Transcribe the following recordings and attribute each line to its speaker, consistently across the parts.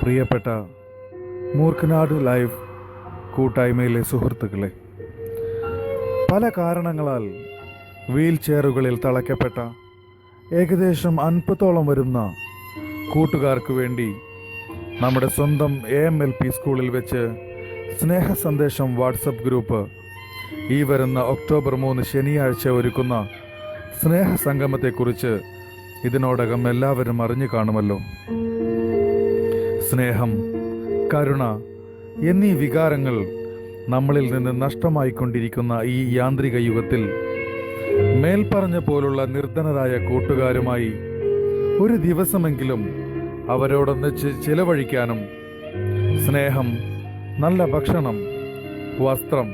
Speaker 1: പ്രിയപ്പെട്ട മൂർഖനാട് ലൈവ് കൂട്ടായ്മയിലെ സുഹൃത്തുക്കളെ, പല കാരണങ്ങളാൽ വീൽ ചെയറുകളിൽ തളയ്ക്കപ്പെട്ട ഏകദേശം 50ഓളം വരുന്ന കൂട്ടുകാർക്ക് വേണ്ടി നമ്മുടെ സ്വന്തം AMLP സ്കൂളിൽ വെച്ച് സ്നേഹ സന്ദേശം വാട്സപ്പ് ഗ്രൂപ്പ് ഈ വരുന്ന ഒക്ടോബർ 3 ശനിയാഴ്ച ഒരുക്കുന്ന സ്നേഹ സംഗമത്തെക്കുറിച്ച് ഇതിനോടകം എല്ലാവരും അറിഞ്ഞു കാണുമല്ലോ. സ്നേഹം, കരുണ എന്നീ വികാരങ്ങൾ നമ്മളിൽ നിന്ന് നഷ്ടമായിക്കൊണ്ടിരിക്കുന്ന ഈ യാന്ത്രിക യുഗത്തിൽ മേൽപ്പറഞ്ഞ പോലുള്ള നിർധനരായ കൂട്ടുകാരുമായി ഒരു ദിവസമെങ്കിലും അവരോടൊന്നിച്ച് ചിലവഴിക്കാനും സ്നേഹം, നല്ല ഭക്ഷണം, വസ്ത്രം,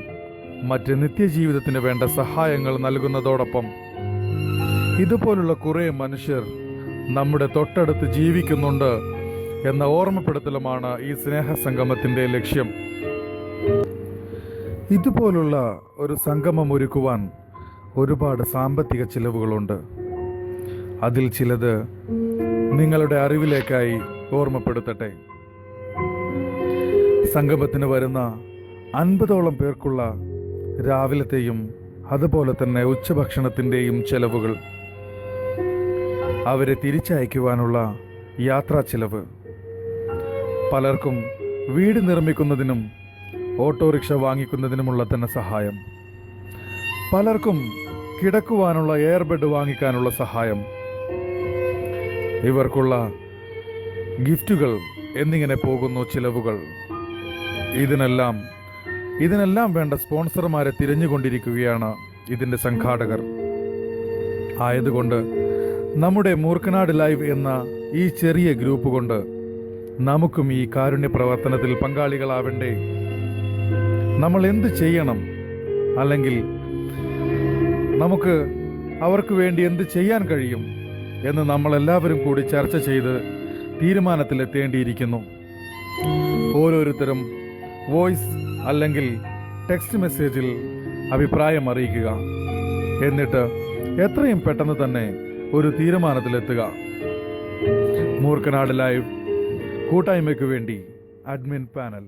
Speaker 1: മറ്റ് നിത്യജീവിതത്തിന് വേണ്ട സഹായങ്ങൾ നൽകുന്നതോടൊപ്പം ഇതുപോലുള്ള കുറേ മനുഷ്യർ നമ്മുടെ തൊട്ടടുത്ത് ജീവിക്കുന്നുണ്ട് എന്ന ഓർമ്മപ്പെടുത്തലുമാണ് ഈ സ്നേഹസംഗമത്തിൻ്റെ ലക്ഷ്യം. ഇതുപോലുള്ള ഒരു സംഗമം ഒരുക്കുവാൻ ഒരുപാട് സാമ്പത്തിക ചിലവുകളുണ്ട്. അതിൽ ചിലത് നിങ്ങളുടെ അറിവിലേക്കായി ഓർമ്മപ്പെടുത്തട്ടെ. സംഗമത്തിന് വരുന്ന 50ഓളം പേർക്കുള്ള രാവിലത്തെയും അതുപോലെ തന്നെ ഉച്ചഭക്ഷണത്തിൻ്റെയും ചെലവുകൾ, അവരെ തിരിച്ചയക്കുവാനുള്ള യാത്രാ ചിലവ്, പലർക്കും വീട് നിർമ്മിക്കുന്നതിനും ഓട്ടോറിക്ഷ വാങ്ങിക്കുന്നതിനുമുള്ള ധനസഹായം, പലർക്കും കിടക്കുവാനുള്ള എയർബെഡ് വാങ്ങിക്കാനുള്ള സഹായം, ഇവർക്കുള്ള ഗിഫ്റ്റുകൾ എന്നിങ്ങനെ പോകുന്നു ചിലവുകൾ. ഇതിനെല്ലാം വേണ്ട സ്പോൺസർമാരെ തിരഞ്ഞുകൊണ്ടിരിക്കുകയാണ് ഇതിൻ്റെ സംഘാടകർ. ആയതുകൊണ്ട് നമ്മുടെ മൂർഖനാട് ലൈവ് എന്ന ഈ ചെറിയ ഗ്രൂപ്പ് കൊണ്ട് നമുക്കും ഈ കാരുണ്യ പ്രവർത്തനത്തിൽ പങ്കാളികളാവണ്ടേ? നമ്മൾ എന്ത് ചെയ്യണം, അല്ലെങ്കിൽ നമുക്ക് അവർക്ക് വേണ്ടി എന്ത് ചെയ്യാൻ കഴിയും എന്ന് നമ്മളെല്ലാവരും കൂടി ചർച്ച ചെയ്ത് തീരുമാനത്തിലെത്തേണ്ടിയിരിക്കുന്നു. ഓരോരുത്തരും വോയിസ് അല്ലെങ്കിൽ ടെക്സ്റ്റ് മെസ്സേജിൽ അഭിപ്രായം അറിയിക്കുക. എന്നിട്ട് എത്രയും പെട്ടെന്ന് തന്നെ ഒരു തീരുമാനത്തിലെത്തുക. മൂർഖനാട് ലൈവ് കൂട്ടായ്മയ്ക്ക് വേണ്ടി അഡ്മിൻ പാനൽ.